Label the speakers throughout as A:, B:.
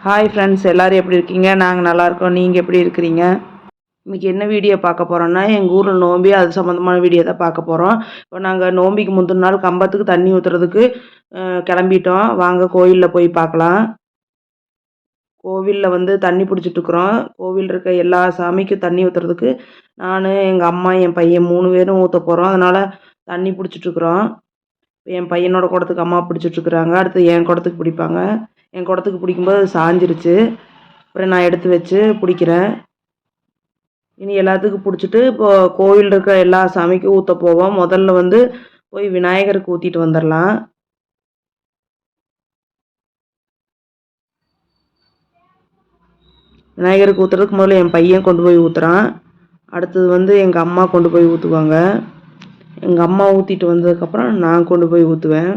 A: Hi friends, எல்லோரும் எப்படி இருக்கீங்க? நாங்கள் நல்லாயிருக்கோம். நீங்கள் எப்படி இருக்கிறீங்க? இன்றைக்கி என்ன வீடியோ பார்க்க போகிறோன்னா, எங்கள் ஊரில் நோம்பி அது சம்மந்தமான வீடியோ தான் பார்க்க போகிறோம். இப்போ நாங்கள் நோம்பிக்கு முந்தின நாள் கம்பத்துக்கு தண்ணி ஊற்றுறதுக்கு கிளம்பிட்டோம். வாங்க கோயிலில் போய் பார்க்கலாம். கோவிலில் வந்து தண்ணி பிடிச்சிட்ருக்குறோம். கோவில் இருக்க எல்லா சாமிக்கும் தண்ணி ஊற்றுறதுக்கு நான், எங்கள் அம்மா, என் பையன் 3 பேரும் ஊற்ற போகிறோம். அதனால் தண்ணி பிடிச்சிட்ருக்குறோம். என் பையனோட குடத்துக்கு அம்மா பிடிச்சிட்ருக்குறாங்க. அடுத்து என் குடத்துக்கு பிடிப்பாங்க. என் குடத்துக்கு பிடிக்கும்போது அது சாஞ்சிருச்சு. அப்புறம் நான் எடுத்து வச்சு பிடிக்கிறேன். இனி எல்லாத்துக்கும் பிடிச்சிட்டு இப்போது கோவில் இருக்கிற எல்லா சாமிக்கும் ஊற்ற போவோம். முதல்ல வந்து போய் விநாயகருக்கு ஊற்றிட்டு வந்துடலாம். விநாயகருக்கு ஊற்றுறதுக்கு முதல்ல என் பையன் கொண்டு போய் ஊற்றுறான். அடுத்தது வந்து எங்கள் அம்மா கொண்டு போய் ஊற்றுவாங்க. எங்கள் அம்மா ஊற்றிட்டு வந்ததுக்கப்புறம் நான் கொண்டு போய் ஊற்றுவேன்.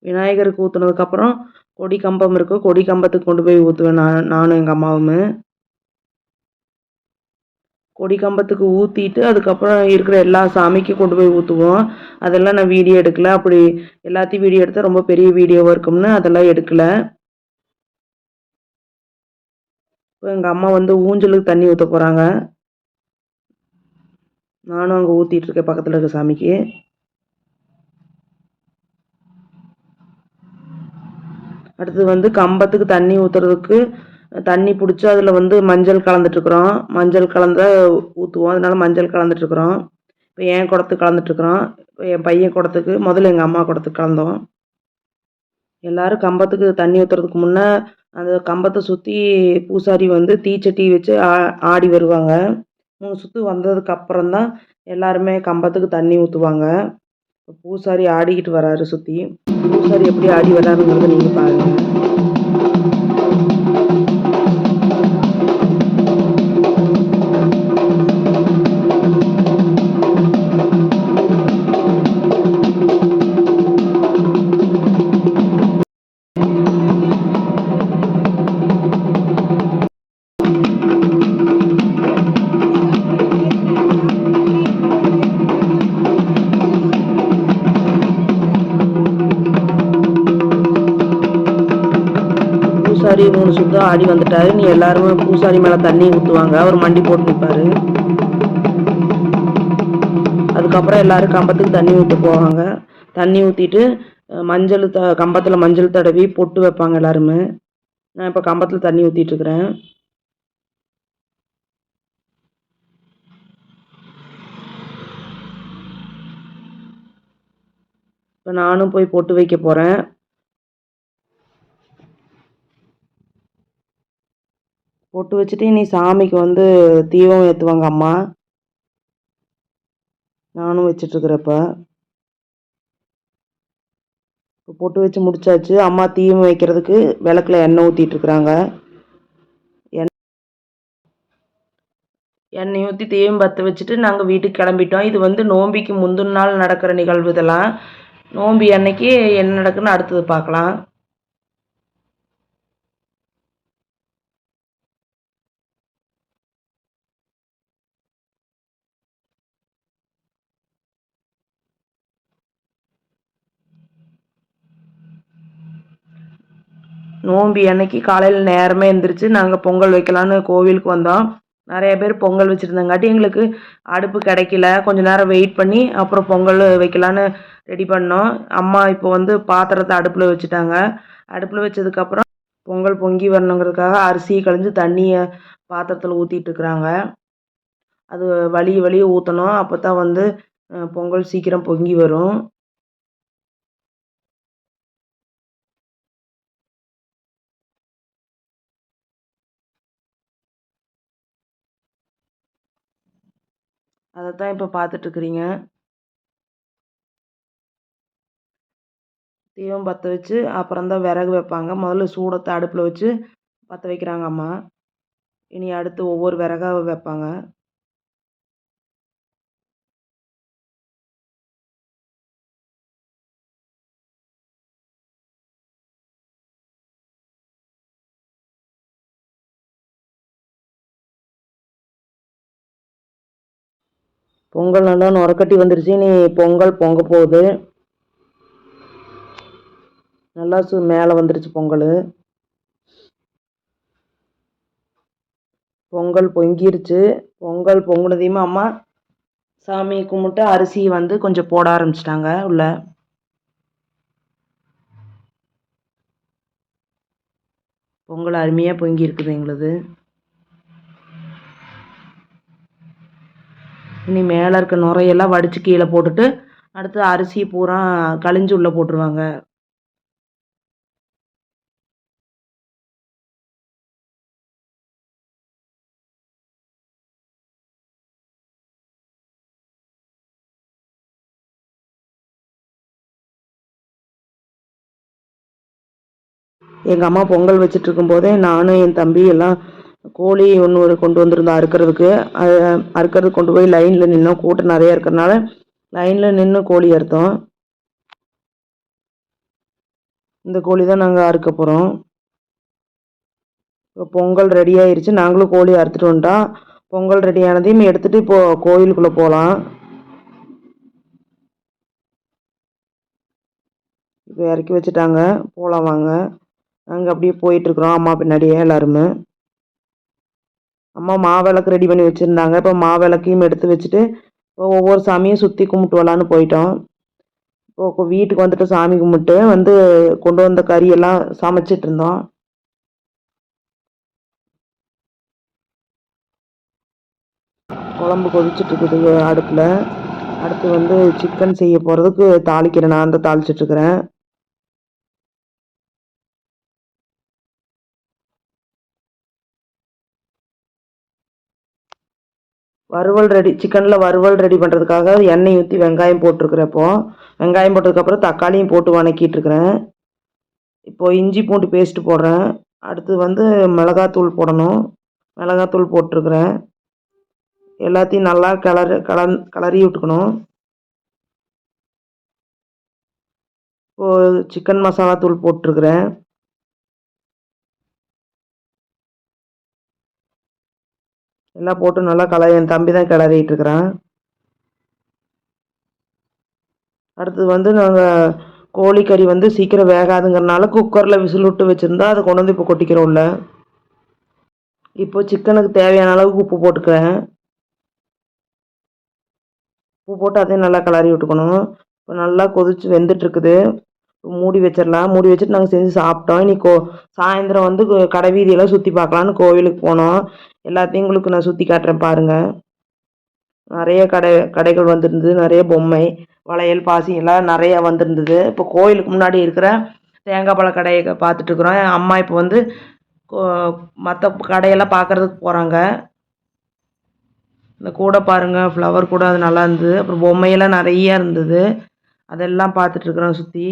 A: விநாயகருக்கு ஊற்றுனதுக்கப்புறம் கொடி கம்பம் இருக்கும். கொடி கம்பத்துக்கு கொண்டு போய் ஊற்றுவேன் நானும் எங்கள் அம்மாவும். கொடி கம்பத்துக்கு ஊற்றிட்டு அதுக்கப்புறம் இருக்கிற எல்லா சாமிக்கும் கொண்டு போய் ஊற்றுவோம். அதெல்லாம் நான் வீடியோ எடுக்கல. அப்படி எல்லாத்தையும் வீடியோ எடுத்தால் ரொம்ப பெரிய வீடியோவாக இருக்கும்னு அதெல்லாம் எடுக்கலை. இப்போ எங்கள் அம்மா வந்து ஊஞ்சலுக்கு தண்ணி ஊற்ற போகிறாங்க. நானும் அங்கே ஊற்றிட்டுருக்கேன் பக்கத்தில் இருக்க சாமிக்கு. அடுத்தது வந்து கம்பத்துக்கு தண்ணி ஊற்றுறதுக்கு தண்ணி பிடிச்சி அதில் வந்து மஞ்சள் கலந்துட்டுருக்குறோம். மஞ்சள் கலந்த ஊற்றுவோம். அதனால மஞ்சள் கலந்துட்டுருக்குறோம். இப்போ என் குடத்துக்கு கலந்துட்டுருக்குறோம். இப்போ என் பையன் குடத்துக்கு முதல்ல எங்கள் அம்மா குடத்துக்கு கலந்தோம். எல்லோரும் கம்பத்துக்கு தண்ணி ஊற்றுறதுக்கு முன்னே அந்த கம்பத்தை சுற்றி பூசாரி வந்து தீச்சட்டி வச்சு ஆடி வருவாங்க. 3 சுற்று வந்ததுக்கு அப்புறம் தான் எல்லாருமே கம்பத்துக்கு தண்ணி ஊற்றுவாங்க. பூசாரி ஆடிக்கிட்டு வராரு சுற்றி. பூசாரி எப்படி ஆடி வராருங்கிறத நீங்கள் பாருங்கள். பூசாரி 3 சுத்தம் ஆடி வந்துட்டாரு. நீ எல்லாருமே பூசாரி மேலே தண்ணி ஊற்றுவாங்க. அவர் மண்டி போட்டு நிற்பாரு. அதுக்கப்புறம் எல்லாரும் கம்பத்துக்கு தண்ணி ஊற்ற போவாங்க. தண்ணி ஊற்றிட்டு மஞ்சள் கம்பத்தில் மஞ்சள் தடவி பொட்டு வைப்பாங்க எல்லாருமே. நான் இப்போ கம்பத்தில் தண்ணி ஊற்றிட்டுருக்குறேன். இப்போ நானும் போய் பொட்டு வைக்க போகிறேன். பொட்டு வச்சுட்டு இனி சாமிக்கு வந்து தீபம் ஏற்றுவாங்க அம்மா. நானும் வச்சிட்ருக்குறப்ப இப்போ பொட்டு வச்சு முடிச்சாச்சு. அம்மா தீபம் வைக்கிறதுக்கு விளக்குல எண்ணெய் ஊற்றிட்டுருக்குறாங்க. எண்ணெய் ஊற்றி தீபம் பற்ற வச்சுட்டு நாங்கள் வீட்டுக்கு கிளம்பிட்டோம். இது வந்து நோம்பிக்கு முந்தின நாள் நடக்கிற நிகழ்வு இதெல்லாம். நோம்பி அன்னைக்கு என்ன நடக்குன்னு அடுத்தது பார்க்கலாம். நோம்பி அன்னைக்கு காலையில் நேரமே எழுந்திரிச்சு நாங்கள் பொங்கல் வைக்கலான்னு கோவிலுக்கு வந்தோம். நிறைய பேர் பொங்கல் வச்சுருந்தங்காட்டி எங்களுக்கு அடுப்பு கிடைக்கல. கொஞ்சம் நேரம் வெயிட் பண்ணி அப்புறம் பொங்கல் வைக்கலான்னு ரெடி பண்ணோம். அம்மா இப்போ வந்து பாத்திரத்தை அடுப்பில் வச்சுட்டாங்க. அடுப்பில் வச்சதுக்கப்புறம் பொங்கல் பொங்கி வரணுங்கிறதுக்காக அரிசி களைஞ்சு தண்ணியை பாத்திரத்தில் ஊற்றிட்டுருக்குறாங்க. அது வழிய வழிய ஊற்றணும். அப்போ தான் வந்து பொங்கல் சீக்கிரம் பொங்கி வரும். அதை தான் இப்போ பார்த்துட்ருக்குறீங்க. தீபம் பற்ற வச்சு அப்புறம் தான் விறகு வைப்பாங்க. முதல்ல சூடத்தை அடுப்பில் வச்சு பற்ற வைக்கிறாங்க அம்மா. இனி அடுத்து ஒவ்வொரு விறகாக வைப்பாங்க. பொங்கல் நல்லா நுரக்கட்டி வந்துருச்சு. இனி பொங்கல் பொங்க போகுது. நல்லா மேலே வந்துருச்சு பொங்கல். பொங்கல் பொங்கிருச்சு. பொங்கல் பொங்குனதையுமே அம்மா சாமி கும்பிட்டு அரிசி வந்து கொஞ்சம் போட ஆரம்பிச்சிட்டாங்க உள்ள. பொங்கல் அருமையாக பொங்கி இருக்குது எங்களுது. இனி மேலே இருக்க நுரையெல்லாம் வடித்து கீழே போட்டுட்டு அடுத்து அரிசி பூரா கழிஞ்சு உள்ளே போட்டுருவாங்க. எங்கள் அம்மா பொங்கல் வச்சுட்டு இருக்கும்போதே நானும் என் தம்பி எல்லாம் கோழி ஒன்று கொண்டு வந்திருந்தோம் அறுக்கிறதுக்கு. அதை அறுக்கிறதுக்கு கொண்டு போய் லைனில் நின்னோம். கூட்டம் நிறையா இருக்கிறனால லைனில் நின்று கோழி அறுத்தோம். இந்த கோழி தான் நாங்கள் அறுக்க போகிறோம். இப்போ பொங்கல் ரெடி ஆயிடுச்சு. நாங்களும் கோழி அறுத்துட்டு வந்துட்டோம். பொங்கல் ரெடி ஆனதையும் எடுத்துகிட்டு இப்போது கோயிலுக்குள்ளே போகலாம். இப்போ இறக்கி வச்சுட்டாங்க, போகலாம் வாங்க. நாங்கள் அப்படியே போயிட்டுருக்குறோம் அம்மா பின்னாடியே எல்லாருமே. அம்மா மாவிளக்கு ரெடி பண்ணி வச்சுருந்தாங்க. இப்போ மாவிளக்கையும் எடுத்து வச்சுட்டு இப்போ ஒவ்வொரு சாமியும் சுற்றி கும்பிட்டு வரலான்னு போயிட்டோம். இப்போ வீட்டுக்கு வந்துட்டு சாமி கும்பிட்டு வந்து கொண்டு வந்த கறியெல்லாம் சமைச்சிட்டு இருந்தோம். குழம்பு கொதிச்சுட்டு இருக்குது அடுப்பில். அடுத்து வந்து சிக்கன் செய்ய போகிறதுக்கு தாளிக்கிறேன். நான் தான் தாளிச்சிட்ருக்கிறேன். வறுவல் ரெடி, சிக்கனில் வறுவல் ரெடி பண்ணுறதுக்காக எண்ணெய் ஊற்றி வெங்காயம் போட்டிருக்கிறப்போ வெங்காயம் போட்டதுக்கப்புறம் தக்காளியும் போட்டு வணக்கிட்டுருக்கிறேன். இப்போது இஞ்சி பூண்டு பேஸ்ட்டு போடுறேன். அடுத்து வந்து மிளகாத்தூள் போடணும். மிளகாத்தூள் போட்டிருக்கிறேன். எல்லாத்தையும் நல்லா கிளறி விட்டுக்கணும். இப்போது சிக்கன் மசாலா தூள் போட்டிருக்கிறேன். எல்லாம் போட்டு நல்லா என் தம்பி தான் கிளறிட்டு இருக்கிறான். அடுத்தது வந்து நாங்கள் கோழிக்கறி வந்து சீக்கிரம் வேகாதுங்கிறனால குக்கரில் விசில் விட்டு வச்சுருந்தா அதை கொண்டு வந்து இப்போ கொட்டிக்கிறோம்ல. இப்போ சிக்கனுக்கு தேவையான அளவுக்கு உப்பு போட்டுக்கிறேன். உப்பு போட்டு அதையும் நல்லா கிளறி விட்டுக்கணும். இப்போ நல்லா கொதிச்சு வெந்துட்டுருக்குது. மூடி வச்சிடலாம். மூடி வச்சுட்டு நாங்கள் செஞ்சு சாப்பிட்டோம். இன்னைக்கு சாயந்தரம் வந்து கடை வீதியெல்லாம் சுற்றி பார்க்கலான்னு கோவிலுக்கு போனோம். எல்லாத்தையும் உங்களுக்கு நான் சுற்றி காட்டுறேன் பாருங்கள். நிறைய கடைகள் வந்துருந்தது. நிறைய பொம்மை, வளையல், பாசி எல்லாம் நிறையா வந்துருந்தது. இப்போ கோயிலுக்கு முன்னாடி இருக்கிற தேங்காய் பழ கடையை பார்த்துட்ருக்குறோம். அம்மா இப்போ வந்து மற்ற கடையெல்லாம் பார்க்குறதுக்கு போகிறாங்க. இந்த கூடை பாருங்கள், ஃப்ளவர் கூட அது நல்லா இருந்தது. அப்புறம் பொம்மையெல்லாம் நிறையா இருந்தது. அதெல்லாம் பார்த்துட்ருக்குறோம் சுற்றி.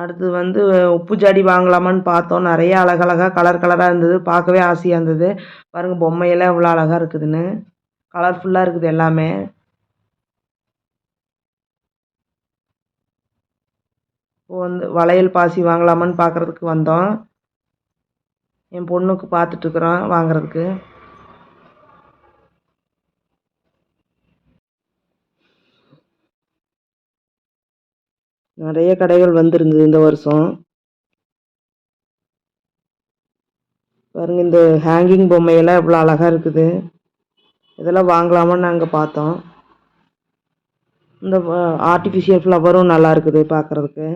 A: அடுத்து வந்து உப்பு ஜாடி வாங்கலாமான்னு பார்த்தோம். நிறைய அழகழகாக கலர் கலராக இருந்தது. பார்க்கவே ஆசையாக இருந்தது. பாருங்கள் பொம்மையெல்லாம் எவ்வளோ அழகாக இருக்குதுன்னு. கலர்ஃபுல்லாக இருக்குது எல்லாமே. இப்போ வந்து வளையல் பாசி வாங்கலாமான்னு பார்க்குறதுக்கு வந்தோம். என் பொண்ணுக்கு பார்த்துட்ருக்குறோம் வாங்குறதுக்கு. நிறைய கடைகள் வந்திருந்தது இந்த வருஷம். பாருங்க இந்த ஹேங்கிங் பொம்மையெல்லாம் எவ்வளோ அழகாக இருக்குது. இதெல்லாம் வாங்கலாமான்னு நாங்கள் பார்த்தோம். இந்த ஆர்டிஃபிஷியல் ஃப்ளவரும் நல்லா இருக்குது பார்க்குறதுக்கு.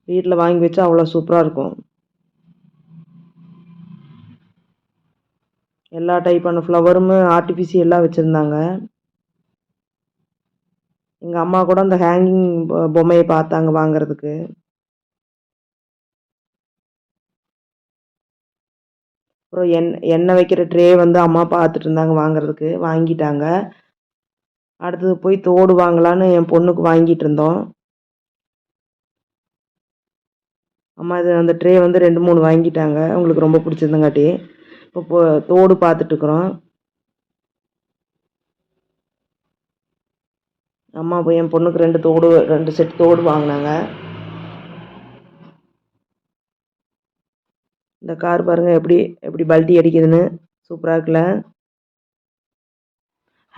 A: வீட்டில் வாங்கி வச்சா அவ்வளோ சூப்பராக இருக்கும். எல்லா டைப்பான ஃப்ளவரும் ஆர்டிஃபிஷியலாக வச்சுருந்தாங்க. எங்கள் அம்மா கூட அந்த ஹேங்கிங் பொம்மையை பார்த்தாங்க வாங்குறதுக்கு. அப்புறம் எண்ணெய் வைக்கிற ட்ரே வந்து அம்மா பார்த்துட்டு இருந்தாங்க வாங்குறதுக்கு. வாங்கிட்டாங்க. அடுத்தது போய் தோடு வாங்கலான்னு என் பொண்ணுக்கு வாங்கிட்டு இருந்தோம். அம்மா இது அந்த ட்ரே வந்து 2, 3 வாங்கிட்டாங்க. அவங்களுக்கு ரொம்ப பிடிச்சிருந்தங்காட்டி. இப்போ தோடு பார்த்துட்ருக்குறோம். அம்மா போய் என் பொண்ணுக்கு 2 செட் தோடு வாங்கினாங்க. இந்த கார் பாருங்கள் எப்படி எப்படி பல்ட்டி அடிக்குதுன்னு. சூப்பராக இருக்குல்ல.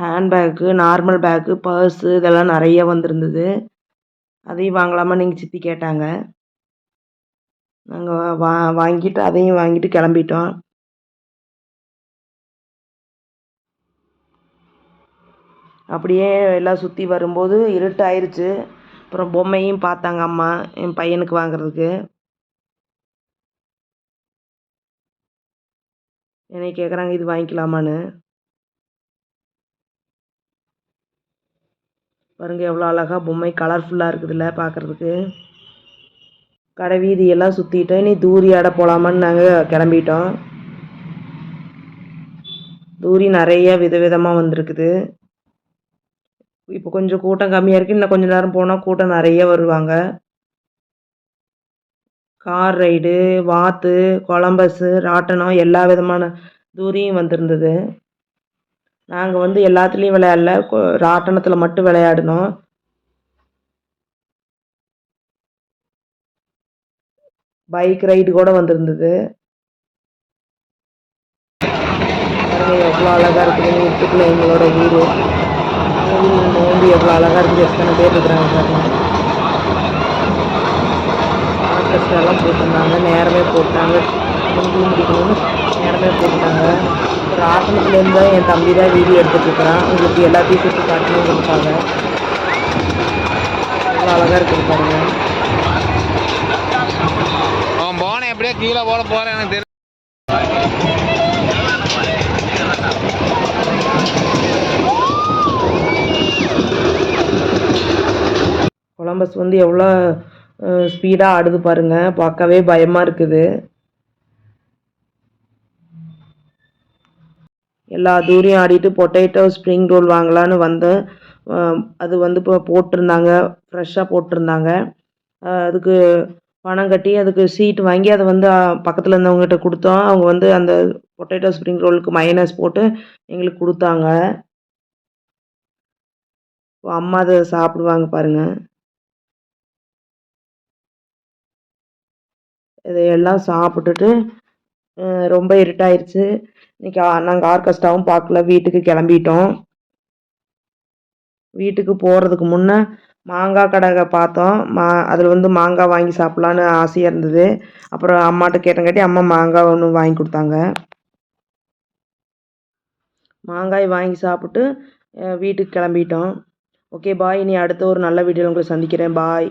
A: ஹேண்ட்பேக்கு, நார்மல் பேக்கு, பர்ஸு இதெல்லாம் நிறைய வந்திருந்தது. அதையும் வாங்கலாமா எங்கள் சித்தி கேட்டாங்க. நாங்கள் வாங்கிட்டு அதையும் வாங்கிட்டு கிளம்பிட்டோம். அப்படியே எல்லாம் சுற்றி வரும்போது இருட்டாயிருச்சு. அப்புறம் பொம்மையும் பார்த்தாங்க அம்மா என் பையனுக்கு வாங்குறதுக்கு. என்னை கேட்குறாங்க இது வாங்கிக்கலாமான்னு. பாருங்க எவ்வளோ அழகா பொம்மை கலர்ஃபுல்லாக இருக்குதுல்ல பார்க்குறதுக்கு. கடை வீதியெல்லாம் சுற்றிட்டு இனி தூரி ஆட போகலாமான்னு நாங்கள் கிளம்பிட்டோம். தூரி நிறைய விதவிதமாக வந்திருக்குது. இப்போ கொஞ்சம் கூட்டம் கம்மியாக இருக்குது. இன்னும் கொஞ்சம் நேரம் போனால் கூட்டம் நிறைய வருவாங்க. கார் ரைடு, வாத்து, கொலம்பஸ்ஸு, ராட்டனம் எல்லா விதமான தூரியும் வந்திருந்தது. நாங்கள் வந்து எல்லாத்துலேயும் விளையாடல, ராட்டனத்தில் மட்டும் விளையாடினோம். பைக் ரைடு கூட வந்திருந்தது. எவ்வளோ அழகாக இருக்குது வீட்டுக்குள்ளே எங்களோட வீடு. நோம்பி எவ்வளோ அழகாக இருக்குது. எத்தனை பேர் இருக்கிறாங்க பாருங்க. ஆர்கெஸ்ட்ராலாம் போட்டிருந்தாங்க. நேரமே போட்டாங்க. முடிக்கணும்னு நேரமே போட்டாங்க. ஒரு ஆட்டணத்துலேருந்து தான் என் தம்பி தான் வீடியோ எடுத்துகிட்ருக்கிறான். உங்களுக்கு எல்லாத்தையும் சுற்றி காட்டணுங்கிறதுக்காக. எவ்வளோ அழகாக இருக்குது பாருங்க.
B: அவன் போன எப்படியோ கீழே போட போகிறேன் எனக்கு தெரியும்.
A: கொலம்பஸ் வந்து எவ்வளோ ஸ்பீடாக ஆடுது பாருங்க. பார்க்கவே பயமாக இருக்குது. எல்லா தூரியும் ஆடிட்டு பொட்டேட்டோ ஸ்ப்ரிங் ரோல் வாங்கலான்னு வந்தேன். அது வந்து இப்போ போட்டிருந்தாங்க, ஃப்ரெஷ்ஷாக போட்டிருந்தாங்க. அதுக்கு பணம் கட்டி அதுக்கு சீட் வாங்கி அதை வந்து பக்கத்தில் இருந்தவங்ககிட்ட கொடுத்தோம். அவங்க வந்து அந்த பொட்டேட்டோ ஸ்ப்ரிங் ரோலுக்கு மைனஸ் போட்டு எங்களுக்கு கொடுத்தாங்க. அம்மா அதை சாப்பிடுவாங்க பாருங்கள். இதையெல்லாம் சாப்பிட்டுட்டு ரொம்ப இருட்டாயிருச்சு. இன்றைக்கி நாங்கள் ஆர்கெஸ்ட்ராவும் பார்க்கல, வீட்டுக்கு கிளம்பிட்டோம். வீட்டுக்கு போகிறதுக்கு முன்னே மாங்காய் கடை பார்த்தோம். அதில் வந்து மாங்காய் வாங்கி சாப்பிட்லான்னு ஆசையாக இருந்தது. அப்புறம் அம்மாட்ட கேட்டங்காட்டி அம்மா மாங்காய் ஒன்று வாங்கி கொடுத்தாங்க. மாங்காய் வாங்கி சாப்பிட்டு வீட்டுக்கு கிளம்பிட்டோம். Okay bye. இனி அடுத்த ஒரு நல்ல வீடியோவில் உங்களை சந்திக்கிறேன். பாய்.